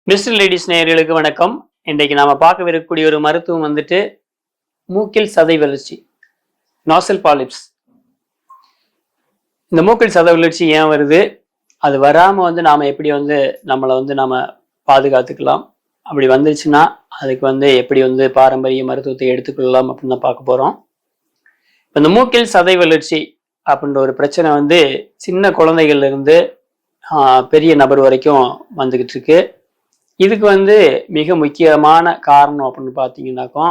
Mister ladies நேயர்களுக்கு வணக்கம். இன்றைக்கு நாம பார்க்கவிருக்கக்கூடிய ஒரு மருத்துவம் வந்துட்டு மூக்கில் சதை வளர்ச்சி, நாசல் பாலிப்ஸ். இந்த மூக்கில் சதை வளர்ச்சி ஏன் வருது, அது வராம நாம எப்படி நம்மளை நாம பாதுகாத்துக்கலாம், அப்படி வந்துச்சுன்னா அதுக்கு எப்படி பாரம்பரிய மருத்துவத்தை எடுத்துக்கொள்ளலாம் அப்படின்னு தான் பார்க்க போறோம். இந்த மூக்கில் சதை வளர்ச்சி அப்படின்ற ஒரு பிரச்சனை சின்ன குழந்தைகள்ல இருந்து பெரிய நபர் வரைக்கும் வந்துகிட்டு இருக்கு. இதுக்கு மிக முக்கியமான காரணம் அப்படின்னு பார்த்தீங்கன்னாக்கா,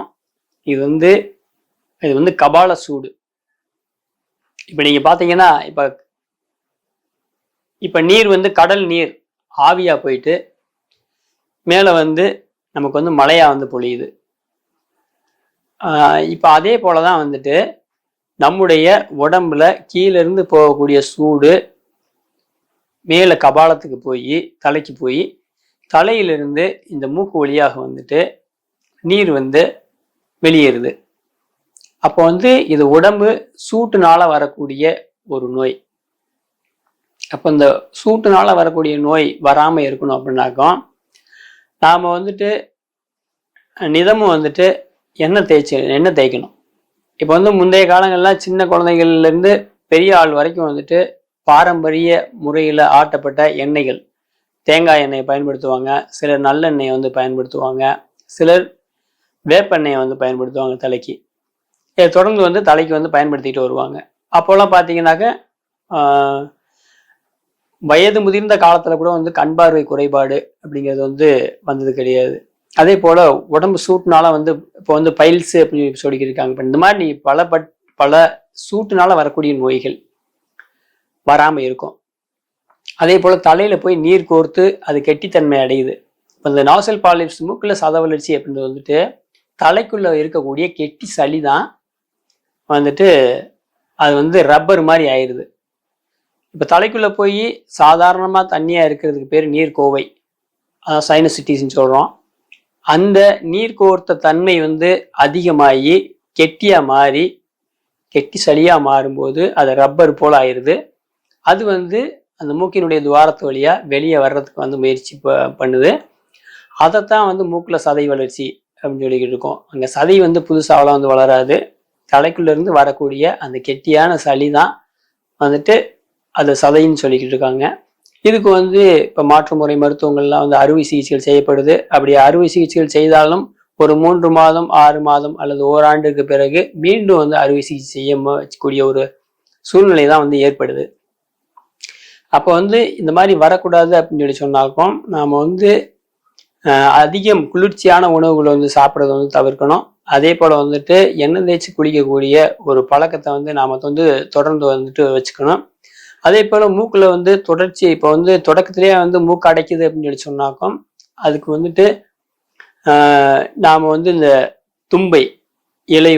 இது கபால சூடு. இப்ப நீங்க பாத்தீங்கன்னா, இப்ப நீர் கடல் நீர் ஆவியா போயிட்டு மேல நமக்கு மழையா பொழியுது. இப்ப அதே போலதான் நம்முடைய உடம்புல கீழே இருந்து போகக்கூடிய சூடு மேல கபாலத்துக்கு போய் தலைக்கு போய் தலையிலிருந்து இந்த மூக்கு வழியாக நீர் வெளியேறுது. அப்போ இது உடம்பு சூட்டுனால வரக்கூடிய ஒரு நோய். அப்போ இந்த சூட்டுனால வரக்கூடிய நோய் வராம இருக்கணும் அப்படின்னாக்கா, நாம நிதமும் எண்ணெய் தேய்க்கணும். இப்போ முந்தைய காலங்கள்லாம் சின்ன குழந்தைகள்ல இருந்து பெரிய ஆள் வரைக்கும் பாரம்பரிய முறையில ஆட்டப்பட்ட எண்ணெய்கள், தேங்காய் எண்ணெயை பயன்படுத்துவாங்க, சிலர் நல்லெண்ணெயை பயன்படுத்துவாங்க, சிலர் வேப்பெண்ணெயை பயன்படுத்துவாங்க தலைக்கு. இதை தொடர்ந்து தலைக்கு பயன்படுத்திட்டு வருவாங்க. அப்போல்லாம் பார்த்தீங்கன்னாக்க வயது முதிர்ந்த காலத்துல கூட கண் பார்வை குறைபாடு அப்படிங்கிறது வந்தது கிடையாது. அதே போல உடம்பு சூட்டுனால இப்போ பைல்ஸ் அப்படின்னு சொல்லிக்கிட்டு இருக்காங்க. இப்போ இந்த மாதிரி பல சூட்டுனால வரக்கூடிய நோய்கள் வராம இருக்கும். அதே போல தலையில போய் நீர் கோர்த்து அது கெட்டித்தன்மை அடையுது. இப்போ இந்த நாசல் பாலிப்ஸ், மூக்குல சத வளர்ச்சி அப்படின்றது தலைக்குள்ள இருக்கக்கூடிய கெட்டி சளி தான் அது ரப்பர் மாதிரி ஆயிடுது. இப்போ தலைக்குள்ள போய் சாதாரணமா தண்ணியா இருக்கிறதுக்கு பேர் நீர் கோவை, அதான் சைனசிட்டிஸ்ன்னு சொல்றோம். அந்த நீர் கோர்த்த தன்மை அதிகமாகி கெட்டியா மாறி கெட்டி சளியா மாறும்போது அது ரப்பர் போல ஆயிடுது. அது அந்த மூக்கினுடைய துவாரத்து வழியா வெளியே வர்றதுக்கு முயற்சி பண்ணுது. அதைத்தான் மூக்குல சதை வளர்ச்சி அப்படின்னு சொல்லிக்கிட்டு இருக்கோம். அங்க சதை புதுசாவெல்லாம் வளராது. தலைக்குள்ள இருந்து வரக்கூடிய அந்த கெட்டியான சளி தான் அது சதைன்னு சொல்லிக்கிட்டு இருக்காங்க. இதுக்கு இப்ப மாற்று முறை மருத்துவங்கள்லாம் அறுவை சிகிச்சைகள் செய்யப்படுது. அப்படி அறுவை சிகிச்சைகள் செய்தாலும் ஒரு 3 மாதம் 6 மாதம் அல்லது ஓராண்டுக்கு பிறகு மீண்டும் அறுவை சிகிச்சை செய்யக்கூடிய ஒரு சூழ்நிலை தான் ஏற்படுது. அப்போ இந்த மாதிரி வரக்கூடாது அப்படின்னு சொல்லி சொன்னாலும் நாம அதிகம் குளிர்ச்சியான உணவுகளை சாப்பிட்றத தவிர்க்கணும். அதே போல எண்ணெய் தேய்ச்சி குளிக்கக்கூடிய ஒரு பழக்கத்தை நாம தொடர்ந்து வச்சுக்கணும். அதே போல மூக்குல தொடர்ச்சி இப்போ தொடக்கத்திலேயே மூக்கு அடைக்குது அப்படின்னு சொல்லி சொன்னாக்கும் அதுக்கு நாம இந்த தும்பை இலை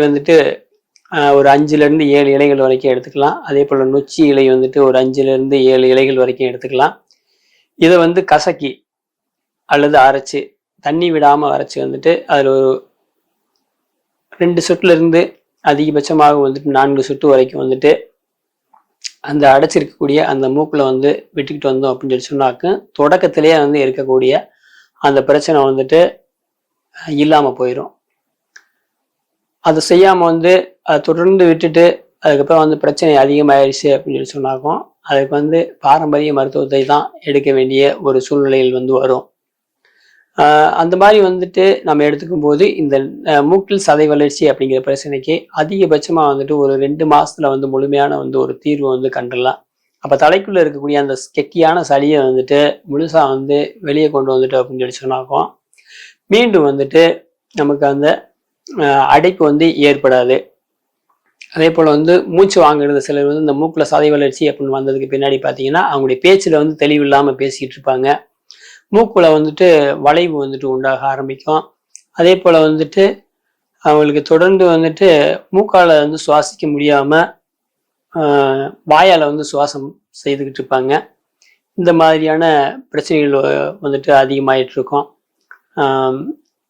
ஒரு 5ல இருந்து 7 இலைகள் வரைக்கும் எடுத்துக்கலாம். அதே போல நொச்சி இலை ஒரு 5ல இருந்து 7 இலைகள் வரைக்கும் எடுத்துக்கலாம். இதை கசக்கி அல்லது அரைச்சு தண்ணி விடாம அரைச்சு அதுல ஒரு 2 சொட்டுல இருந்து அதிகபட்சமாக 4 சொட்டு வரைக்கும் அந்த அடைச்சிருக்கக்கூடிய அந்த மூக்குல விட்டுக்கிட்டு வந்தோம் அப்படின்னு சொல்லி சொன்னாக்க தொடக்கத்திலேயே இருக்கக்கூடிய அந்த பிரச்சனை இல்லாம போயிடும். அதை செய்யாம அதை தொடர்ந்து விட்டுட்டு அதுக்கப்புறம் பிரச்சனை அதிகமாயிருச்சு அப்படின்னு சொல்லி சொன்னாக்கும் அதுக்கு பாரம்பரிய மருத்துவத்தை தான் எடுக்க வேண்டிய ஒரு சூழ்நிலையில் வரும். அந்த மாதிரி நம்ம எடுத்துக்கும் போது இந்த மூக்கில் சதை வளர்ச்சி அப்படிங்கிற பிரச்சனைக்கு அதிகபட்சமா ஒரு 2 மாசத்துல முழுமையான ஒரு தீர்வு கண்டுடலாம். அப்ப தலைக்குள்ள இருக்கக்கூடிய அந்த கெட்டியான சளியை முழுசா வெளியே கொண்டு அப்படின்னு சொல்லி சொன்னாக்கும் மீண்டும் நமக்கு அந்த அடைப்பு ஏற்படாது. அதே போல மூச்சு வாங்குறது சிலர் இந்த மூக்குல சதை வளர்ச்சி அப்படின்னு வந்ததுக்கு பின்னாடி பாத்தீங்கன்னா அவங்களுடைய பேச்சுல தெளிவில்லாம பேசிக்கிட்டு இருப்பாங்க. மூக்குல வளைவு உண்டாக ஆரம்பிக்கும். அதே போல அவங்களுக்கு தொடர்ந்து மூக்கால சுவாசிக்க முடியாம வாயால சுவாசம் செய்துக்கிட்டு இருப்பாங்க. இந்த மாதிரியான பிரச்சனைகள் அதிகமாயிட்டு இருக்கும்.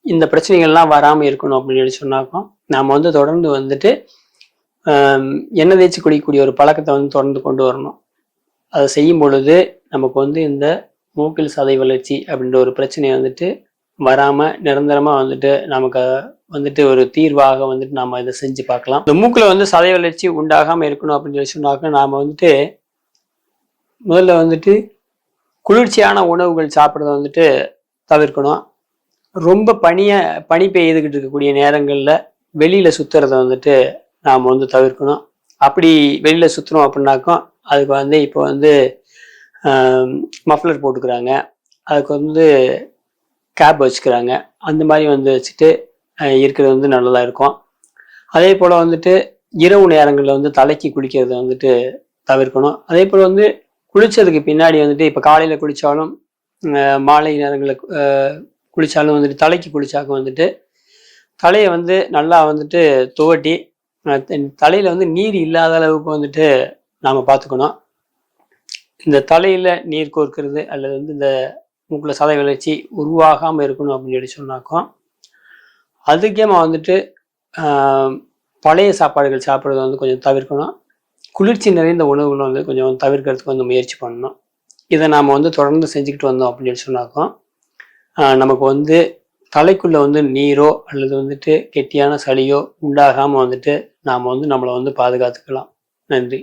இந்த பிரச்சனைகள்லாம் வராம இருக்கணும் அப்படின்னு சொல்லி சொன்னாக்கும் நாம தொடர்ந்து எண்ணெய் தேய்ச்சி குடிக்கக்கூடிய ஒரு பழக்கத்தை தொடர்ந்து கொண்டு வரணும். அதை செய்யும் பொழுது நமக்கு இந்த மூக்கில் சதை வளர்ச்சி அப்படின்ற ஒரு பிரச்சனையை வந்துட்டு வராமல் நிரந்தரமாக வந்துட்டு நமக்கு வந்துட்டு ஒரு தீர்வாக வந்துட்டு நாம் இதை செஞ்சு பார்க்கலாம். இந்த மூக்கில் வந்து சதை வளர்ச்சி உண்டாகாமல் இருக்கணும் அப்படின்னு சொல்லி சொன்னாக்க நாம் வந்துட்டு முதல்ல வந்துட்டு குளிர்ச்சியான உணவுகள் சாப்பிட்றத வந்துட்டு தவிர்க்கணும். ரொம்ப பனி பெய்துக்கிட்டு இருக்கக்கூடிய நேரங்களில் வெளியில் சுற்றுறத வந்துட்டு நாம் வந்து தவிர்க்கணும். அப்படி வெளியில் சுற்றுறோம் அப்படின்னாக்கும் அதுக்கு வந்து இப்போ வந்து மஃப்ளர் போட்டுக்கிறாங்க, அதுக்கு வந்து கேப் வச்சுக்கிறாங்க. அந்த மாதிரி வந்து வச்சுட்டு இருக்கிறது வந்து நல்லதாக இருக்கும். அதே போல் வந்துட்டு இரவு நேரங்களில் வந்து தலைக்கு குளிக்கிறத வந்துட்டு தவிர்க்கணும். அதே போல் வந்து குளித்ததுக்கு பின்னாடி வந்துட்டு இப்போ காலையில் குளித்தாலும் மாலை நேரங்களில் குளித்தாலும் வந்துட்டு தலைக்கு குளித்தாக்க வந்துட்டு தலையை வந்து நல்லா வந்துட்டு துவட்டி தலையில் வந்து நீர் இல்லாத அளவுக்கு வந்துட்டு நாம் பார்த்துக்கணும். இந்த தலையில் நீர் கோர்க்கிறது அல்லது வந்து இந்த மூக்கில் சதை வளர்ச்சி உருவாகாமல் இருக்கணும் அப்படின்னு சொல்லி சொன்னாக்கும் அதிகமாக வந்துட்டு பழைய சாப்பாடுகள் சாப்பிட்றத வந்து கொஞ்சம் தவிர்க்கணும். குளிர்ச்சி நிறைந்த உணவுகளை வந்து கொஞ்சம் தவிர்க்கிறதுக்கு வந்து முயற்சி பண்ணணும். இதை நாம் வந்து தொடர்ந்து செஞ்சுக்கிட்டு வந்தோம் அப்படின்னு சொல்லி சொன்னாக்கும் நமக்கு வந்து தலைக்குள்ளே வந்து நீரோ அல்லது வந்துட்டு கெட்டியான சளியோ உண்டாகாமல் வந்துட்டு நாம் வந்து நம்மளை வந்து பாதுகாத்துக்கலாம். நன்றி.